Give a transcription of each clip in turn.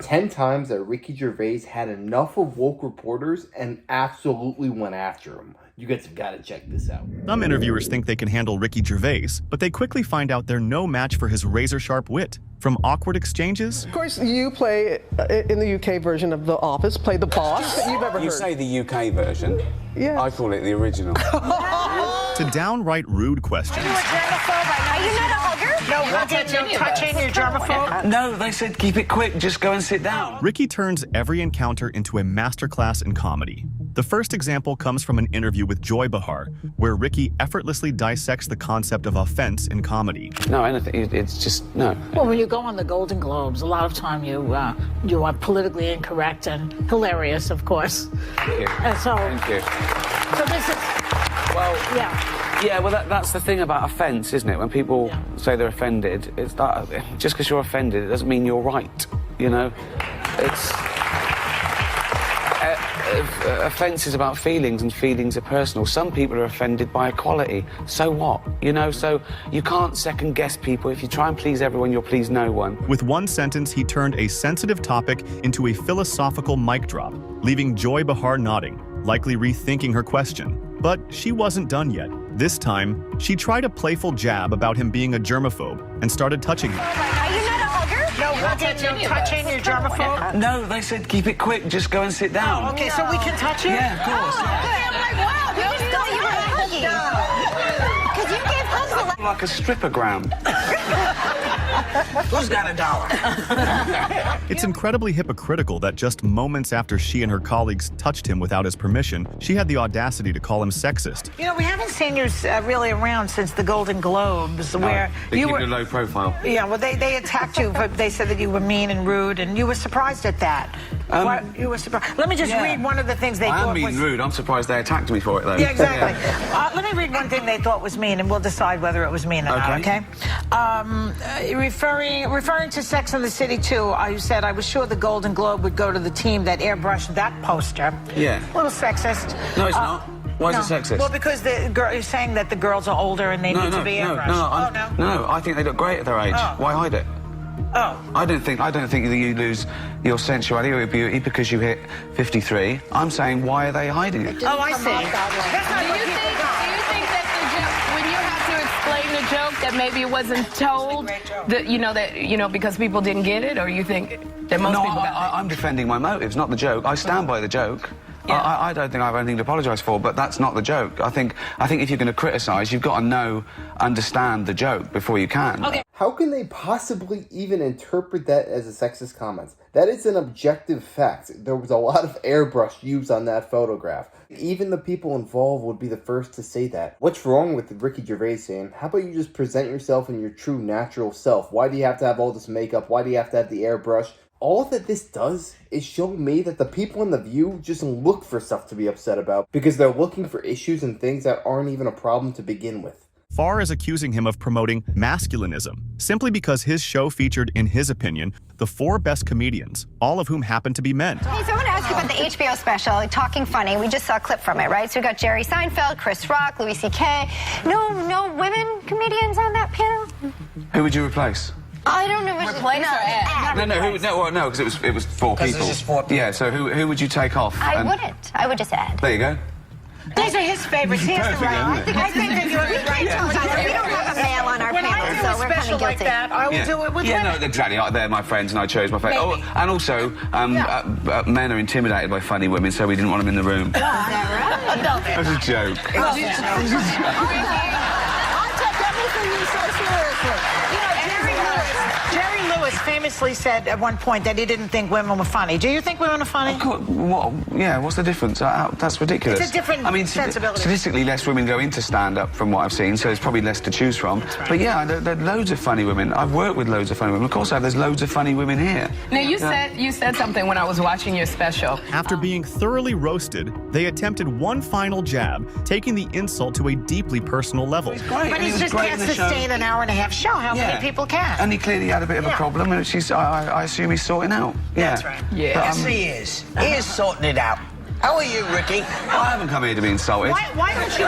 10 times that Ricky Gervais had enough of woke reporters and absolutely went after him. You guys have got to check this out. Some interviewers think they can handle Ricky Gervais, but they quickly find out they're no match for his razor-sharp wit. From awkward exchanges... Of course, you play, in the UK version of The Office, play the boss that you've ever heard. You say the UK version. Yeah. I call it the original. to downright rude questions. Are you a germaphobe? Are you not a hugger? No, no touching, you're germaphobe? No, they said keep it quick, just go and sit down. Ricky turns every encounter into a masterclass in comedy. The first example comes from an interview with Joy Behar, where Ricky effortlessly dissects the concept of offense in comedy. No, anything. It's just, no. Well, when you go on the Golden Globes, a lot of time you are politically incorrect and hilarious, of course. Thank you. Thank you. So this is... Well, yeah. Yeah, well, that's the thing about offence, isn't it? When people say they're offended, it's that just because you're offended, it doesn't mean you're right, you know? It's... offence is about feelings, and feelings are personal. Some people are offended by equality. So what? You know, so you can't second-guess people. If you try and please everyone, you'll please no one. With one sentence, he turned a sensitive topic into a philosophical mic drop, leaving Joy Behar nodding, likely rethinking her question. But she wasn't done yet. This time, she tried a playful jab about him being a germaphobe and started touching him. Are you not a hugger? No, touching, you're germaphobe? No, they said keep it quick, just go and sit down. Oh, okay, so we can touch you? Yeah, of course. I'm like, wow, you just thought you were huggy. Because you gave hugs Like a strippergram. Who's got $1? It's incredibly hypocritical that just moments after she and her colleagues touched him without his permission, she had the audacity to call him sexist. You know, we haven't seen you really around since the Golden Globes, where you were... a low profile. Yeah, well, they attacked you, but they said that you were mean and rude, and you were surprised at that. You were surprised. Let me just read one of the things they thought was... I am mean and rude. I'm surprised they attacked me for it, though. Yeah, exactly. Let me read one thing they thought was mean, and we'll decide whether it was mean or not, okay? Referring to Sex and the City 2, you said, I was sure the Golden Globe would go to the team that airbrushed that poster. Yeah. A little sexist. No, it's not. Why is it sexist? Well, because you're saying that the girls are older and they need to be airbrushed. No, I think they look great at their age. Why hide it? Oh. I don't think that you lose your sensuality or your beauty because you hit 53. I'm saying, why are they hiding it? Oh, I see. Do you think that the joke, when you have to explain the joke, that maybe it wasn't told, because people didn't get it, or you think that most people got it? I'm defending my motives, not the joke. I stand by the joke. Yeah. I don't think I have anything to apologise for, but that's not the joke. I think if you're going to criticise, you've got to understand the joke before you can. Okay. How can they possibly even interpret that as a sexist comment? That is an objective fact. There was a lot of airbrush used on that photograph. Even the people involved would be the first to say that. What's wrong with Ricky Gervais saying, how about you just present yourself in your true natural self? Why do you have to have all this makeup? Why do you have to have the airbrush? All that this does is show me that the people in The View just look for stuff to be upset about because they're looking for issues and things that aren't even a problem to begin with. Farr is accusing him of promoting masculinism, simply because his show featured, in his opinion, the 4 best comedians, all of whom happen to be men. Hey, so I want to ask you about the HBO special, Talking Funny. We just saw a clip from it, right? So we got Jerry Seinfeld, Chris Rock, Louis C.K. No women comedians on that panel? Who would you replace? I don't know. Replace or add? No, because it was 4 people. It's just 4 people. Yeah, so who would you take off? I wouldn't. I would just add. There you go. These are his favorites. He has the right. I think that you're right. We don't have a male on our When panel, I do so a we're kind special of like guilty. that, I will do it with women. No, exactly. They're my friends, and I chose my friends. Maybe. And also, men are intimidated by funny women, so we didn't want them in the room. Is that right? That's a joke. I take everything you say seriously. Jerry Lewis famously said at one point that he didn't think women were funny. Do you think women are funny? What's the difference? That's ridiculous. It's a different sensibility. Statistically, less women go into stand-up from what I've seen, so there's probably less to choose from. Right. But yeah, there are loads of funny women. I've worked with loads of funny women. Of course, there's loads of funny women here. Now, you said something when I was watching your special. After being thoroughly roasted, they attempted one final jab, taking the insult to a deeply personal level. He's great. But he just can't sustain an hour-and-a-half show. How many people can? And he clearly had a bit of a problem, and I assume he's sorting out. Yeah. That's right. Yeah. Yes, he is. He is sorting it out. How are you, Ricky? I haven't come here to be insulted. Why don't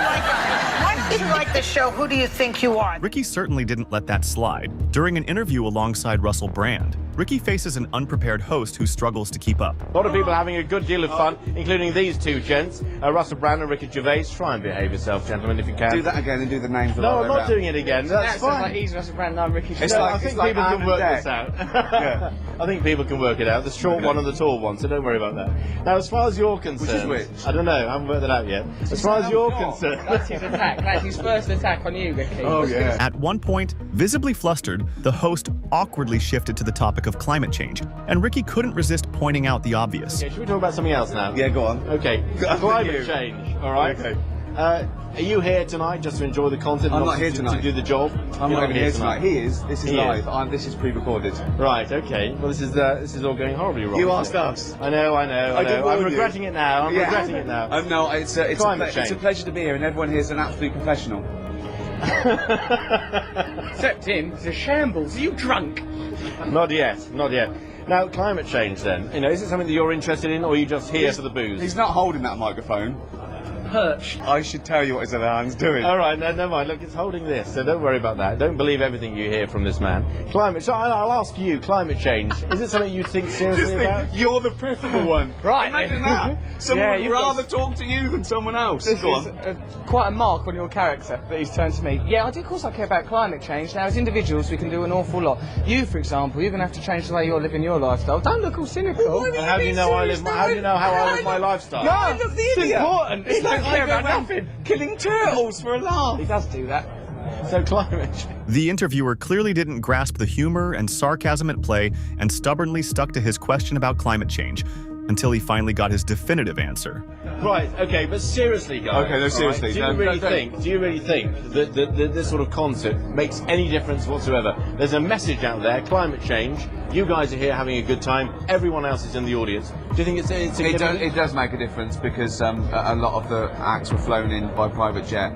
you like the show? Who do you think you are? Ricky certainly didn't let that slide. During an interview alongside Russell Brand, Ricky faces an unprepared host who struggles to keep up. A lot of people are having a good deal of fun, including these two gents, Russell Brand and Ricky Gervais. Try and behave yourself, gentlemen, if you can. Do that again and do the names. No, I'm not doing it again. That's fine. Like he's Russell Brand and I'm Ricky Gervais. I think people can work this out. Yeah. I think people can work it out. The short one and the tall one, so don't worry about that. Now, as far as you're concerned... Which is which? I don't know, I haven't worked that out yet. As far as you're concerned... That's his attack. That's his first attack on you, Ricky. Oh, yeah. At one point, visibly flustered, the host awkwardly shifted to the topic of climate change, and Ricky couldn't resist pointing out the obvious. Okay, should we talk about something else now? Yeah, go on. Okay, climate change, all right? Okay. Are you here tonight just to enjoy the content? I'm and not here to tonight. Do the job? I'm not even here tonight. He is. This is He live. is. This is pre-recorded. Right, okay. Well, this is all going horribly wrong. You asked us. I know. I'm regretting it now. I'm regretting it now. No, it's a pleasure to be here, and everyone here is an absolute professional. Except him, he's a shambles. Are you drunk? Not yet. Now, climate change then. Is it something that you're interested in, or are you just here for the booze? He's not holding that microphone. Perched. I should tell you what his other hand's doing. All right, no, never mind. Look, it's holding this, so don't worry about that. Don't believe everything you hear from this man. So I'll ask you, climate change. Is it something you think seriously about? You're the preferable one. Right. Imagine that. Someone would rather talk to you than someone else. This is quite a mark on your character that he's turned to me. Yeah, of course I care about climate change. Now, as individuals, we can do an awful lot. You, for example, you're going to have to change the way you're living your lifestyle. Don't look all cynical. And how do you know how I live my lifestyle? No, look, it's important. It's don't care about nothing. Killing turtles for a laugh. He does do that. So climate change. The interviewer clearly didn't grasp the humor and sarcasm at play and stubbornly stuck to his question about climate change until he finally got his definitive answer. Right, okay, but seriously, guys. Okay, no, seriously. Do you really think that this sort of concept makes any difference whatsoever? There's a message out there, climate change. You guys are here having a good time. Everyone else is in the audience. Do you think it's significant? It does make a difference because a lot of the acts were flown in by private jet.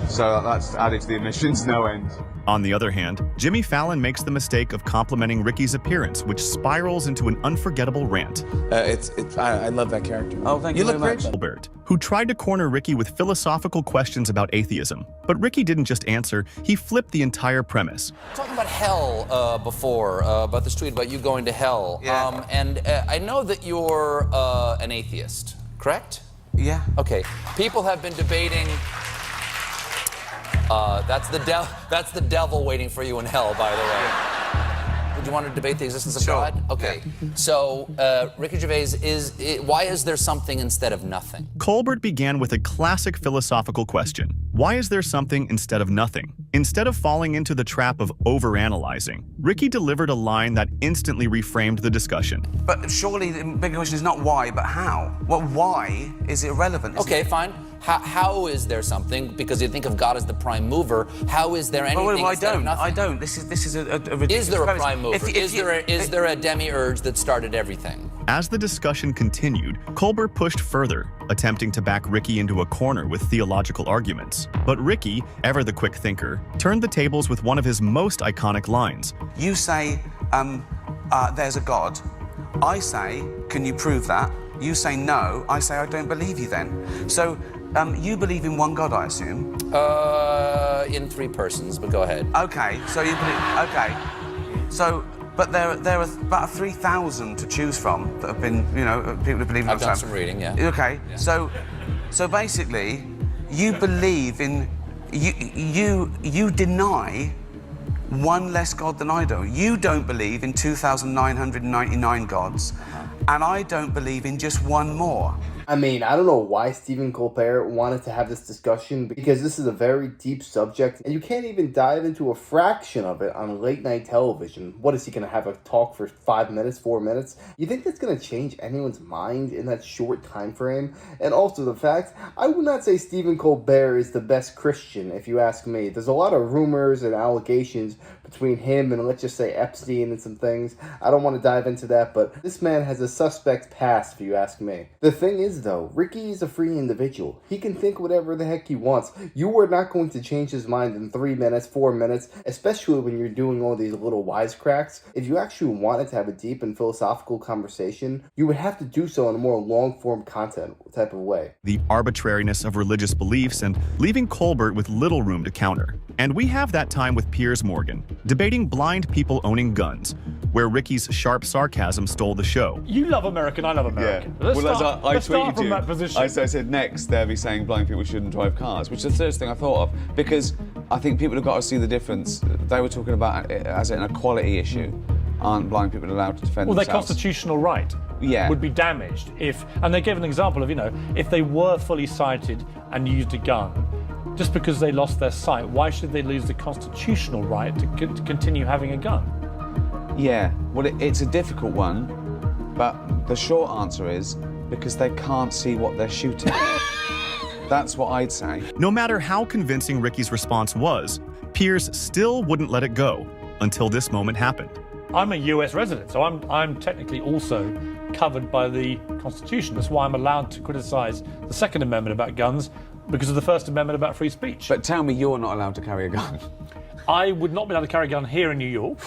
So that's added to the emissions no end. On the other hand, Jimmy Fallon makes the mistake of complimenting Ricky's appearance, which spirals into an unforgettable rant. I love that character. Oh, thank you very much. Colbert, who tried to corner Ricky with philosophical questions about atheism. But Ricky didn't just answer, he flipped the entire premise. Talking about hell before, about this tweet about you going to hell. Yeah. And I know that you're an atheist, correct? Yeah. Okay. People have been debating... that's the devil waiting for you in hell, by the way. Would you want to debate the existence of God? Okay. So, Ricky Gervais, why is there something instead of nothing? Colbert began with a classic philosophical question. Why is there something instead of nothing? Instead of falling into the trap of overanalyzing, Ricky delivered a line that instantly reframed the discussion. But surely the big question is not why, but how. Well, why is irrelevant. Okay, fine. How is there something? Because you think of God as the prime mover. How is there anything instead of nothing? I don't. This is a ridiculous Is there a premise. prime mover? Is there a demiurge that started everything? As the discussion continued, Colbert pushed further, attempting to back Ricky into a corner with theological arguments. But Ricky, ever the quick thinker, turned the tables with one of his most iconic lines. You say, there's a God. I say, can you prove that? You say no. I say, I don't believe you then. So, you believe in one God, I assume? In three persons, but go ahead. Okay, so you believe... Okay. So... But there are about 3,000 to choose from that have been, people who believe in... I've done some reading, yeah. Okay, yeah. So basically, you believe in... You deny one less God than I do. You don't believe in 2,999 gods, and I don't believe in just one more. I mean, I don't know why Stephen Colbert wanted to have this discussion, because this is a very deep subject, and you can't even dive into a fraction of it on late night television. What is he going to have a talk for 5 minutes, 4 minutes? You think that's going to change anyone's mind in that short time frame? And also the fact, I would not say Stephen Colbert is the best Christian, if you ask me. There's a lot of rumors and allegations between him and, let's just say, Epstein and some things. I don't want to dive into that, but this man has a suspect past, if you ask me. The thing is, though, Ricky is a free individual. He can think whatever the heck he wants. You are not going to change his mind in 3 minutes, 4 minutes, especially when you're doing all these little wisecracks. If you actually wanted to have a deep and philosophical conversation, you would have to do so in a more long-form content type of way. The arbitrariness of religious beliefs and leaving Colbert with little room to counter. And we have that time with Piers Morgan, debating blind people owning guns. where Ricky's sharp sarcasm stole the show. You love American, I love American. Yeah. Let's start from that position. I said next they'll be saying blind people shouldn't drive cars, which is the first thing I thought of, because I think people have got to see the difference. They were talking about it as an equality issue. Aren't blind people allowed to defend themselves? Their constitutional right would be damaged if, and they gave an example of, if they were fully sighted and used a gun, just because they lost their sight, why should they lose the constitutional right to continue having a gun? Yeah, well, it's a difficult one, but the short answer is because they can't see what they're shooting. That's what I'd say. No matter how convincing Ricky's response was, peers still wouldn't let it go until this moment happened. I'm a US resident, so I'm technically also covered by the Constitution. That's why I'm allowed to criticise the Second Amendment about guns, because of the First Amendment about free speech. But tell me you're not allowed to carry a gun. I would not be allowed to carry a gun here in New York,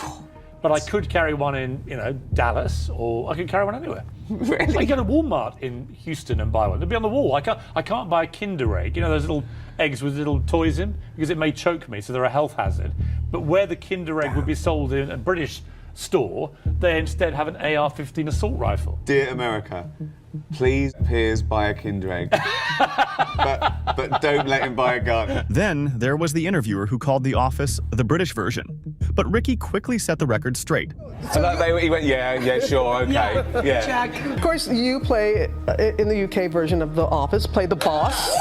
but I could carry one in, Dallas, or I could carry one anywhere. Really? I can go to Walmart in Houston and buy one. They'll be on the wall. I can't buy a Kinder Egg, those little eggs with little toys in, because it may choke me, so they're a health hazard. But where the Kinder Egg would be sold in a British store, they instead have an AR-15 assault rifle. Dear America, please, peers, buy a Kinder Egg. but don't let him buy a gun. Then there was the interviewer who called The Office the British version. But Ricky quickly set the record straight. He went, yeah, sure, okay. Yeah. Jack, of course, you play, in the UK version of The Office, play the boss.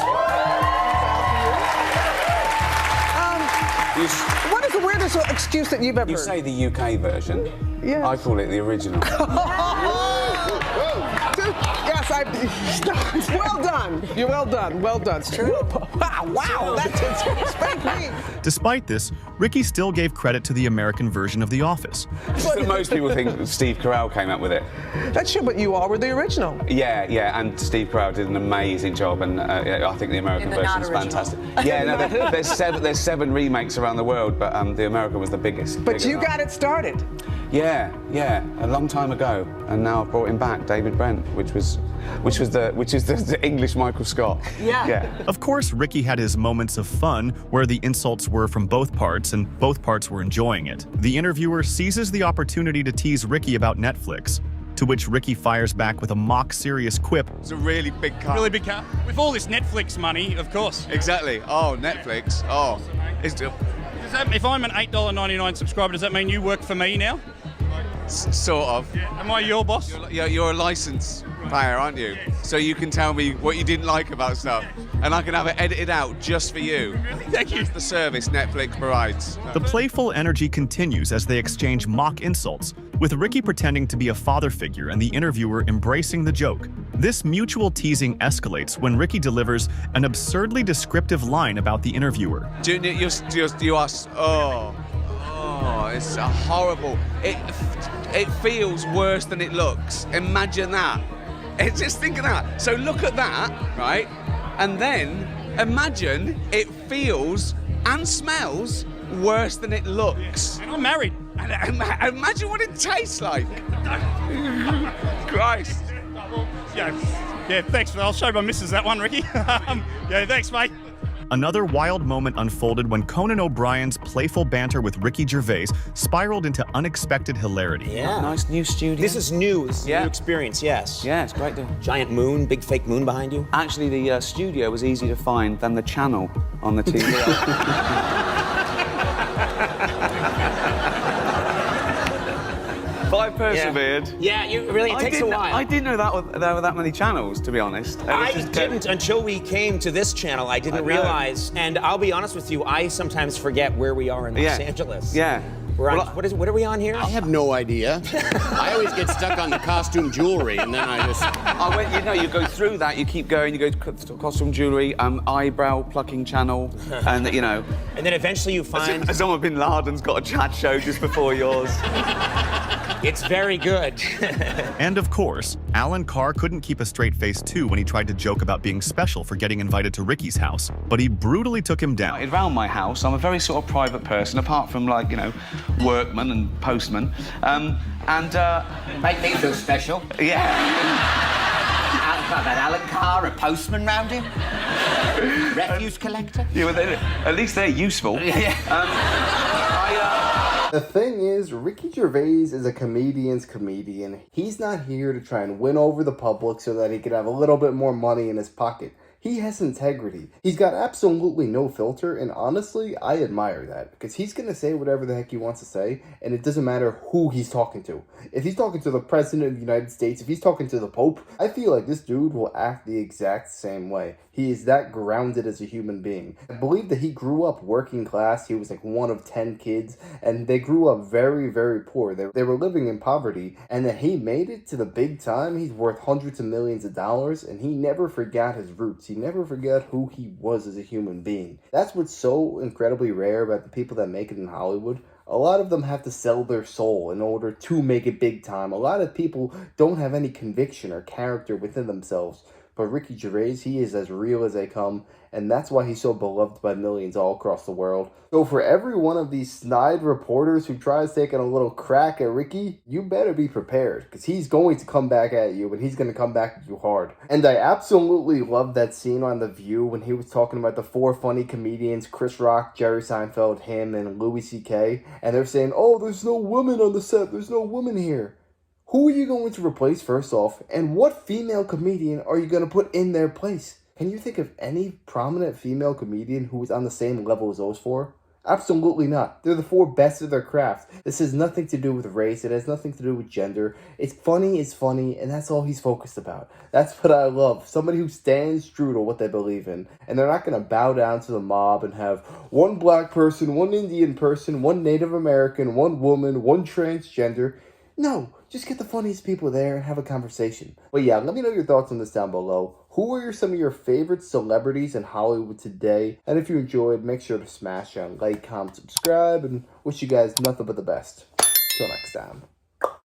What is the weirdest excuse that you've ever heard? You say the UK version. Yeah. I call it the original. Yes, well done. You're well done. Well done. It's true. Wow, that's spank me. Despite this, Ricky still gave credit to the American version of The Office. Most people think Steve Carell came up with it. That's true, but you all were the original. Yeah, and Steve Carell did an amazing job, and I think the American version is fantastic. Yeah, no, there's seven remakes around the world, but the American was the biggest. But you got it started. Yeah, a long time ago, and now I've brought him back, David Brent, which is the English Michael Scott. Yeah. Of course, Ricky had his moments of fun where the insults were from both parts and both parts were enjoying it. The interviewer seizes the opportunity to tease Ricky about Netflix, to which Ricky fires back with a mock-serious quip. It's a really big car. Really big car. With all this Netflix money, of course. Exactly. Oh, Netflix. Oh. If I'm an $8.99 subscriber, does that mean you work for me now? Sort of. Yeah. Am I your boss? You're a license payer, aren't you? So you can tell me what you didn't like about stuff, and I can have it edited out just for you. Thank you. It's the service Netflix provides. The playful energy continues as they exchange mock insults, with Ricky pretending to be a father figure and the interviewer embracing the joke. This mutual teasing escalates when Ricky delivers an absurdly descriptive line about the interviewer. You ask, it's horrible. It feels worse than it looks. Imagine that. Just think of that. So look at that, right? And then imagine it feels and smells worse than it looks. And I'm married. And imagine what it tastes like. Christ. Yeah, thanks. I'll show my missus that one, Ricky. Yeah, thanks, mate. Another wild moment unfolded when Conan O'Brien's playful banter with Ricky Gervais spiraled into unexpected hilarity. Yeah. Nice new studio. This is new. This is a new experience, yes. Yeah, it's great. Giant moon, big fake moon behind you. Actually, the studio was easier to find than the channel on the TV. I persevered. Yeah, it takes a while. I didn't know there were that many channels, to be honest. I didn't until we came to this channel. I didn't realize, and I'll be honest with you, I sometimes forget where we are in Los Angeles. Yeah. What are we on here? I have no idea. I always get stuck on the costume jewelry, and then I just... you go through that, you keep going, you go to costume jewelry, eyebrow plucking channel, and And then eventually you find... Osama bin Laden's got a chat show just before yours. It's very good. And of course, Alan Carr couldn't keep a straight face too when he tried to joke about being special for getting invited to Ricky's house, but he brutally took him down. Around my house, I'm a very sort of private person, apart from workmen and postmen. Make me feel special. Yeah. That Alan Carr, a postman round him? Refuse collector? Yeah, well, at least they're useful. The thing is, Ricky Gervais is a comedian's comedian. He's not here to try and win over the public so that he can have a little bit more money in his pocket. He has integrity. He's got absolutely no filter, and honestly, I admire that. Because he's going to say whatever the heck he wants to say, and it doesn't matter who he's talking to. If he's talking to the President of the United States, if he's talking to the Pope, I feel like this dude will act the exact same way. He is that grounded as a human being. I believe that he grew up working class. He was like one of 10 kids, and they grew up very, very poor. They were living in poverty, and that he made it to the big time. He's worth hundreds of millions of dollars, and he never forgot his roots. He never forgot who he was as a human being. That's what's so incredibly rare about the people that make it in Hollywood. A lot of them have to sell their soul in order to make it big time. A lot of people don't have any conviction or character within themselves. But Ricky Gervais, he is as real as they come, and that's why he's so beloved by millions all across the world. So for every one of these snide reporters who tries taking a little crack at Ricky, you better be prepared, because he's going to come back at you, and he's going to come back at you hard. And I absolutely love that scene on The View when he was talking about the 4 funny comedians, Chris Rock, Jerry Seinfeld, him, and Louis C.K., and they're saying, oh, there's no women on the set, there's no women here. Who are you going to replace first off, and what female comedian are you going to put in their place? Can you think of any prominent female comedian who is on the same level as those 4? Absolutely not. They're the 4 best of their craft. This has nothing to do with race. It has nothing to do with gender. It's funny, and that's all he's focused about. That's what I love. Somebody who stands true to what they believe in. And they're not going to bow down to the mob and have one black person, one Indian person, one Native American, one woman, one transgender. No, just get the funniest people there and have a conversation. But yeah, let me know your thoughts on this down below. Who are some of your favorite celebrities in Hollywood today? And if you enjoyed, make sure to smash on like, comment, subscribe, and wish you guys nothing but the best. Till next time.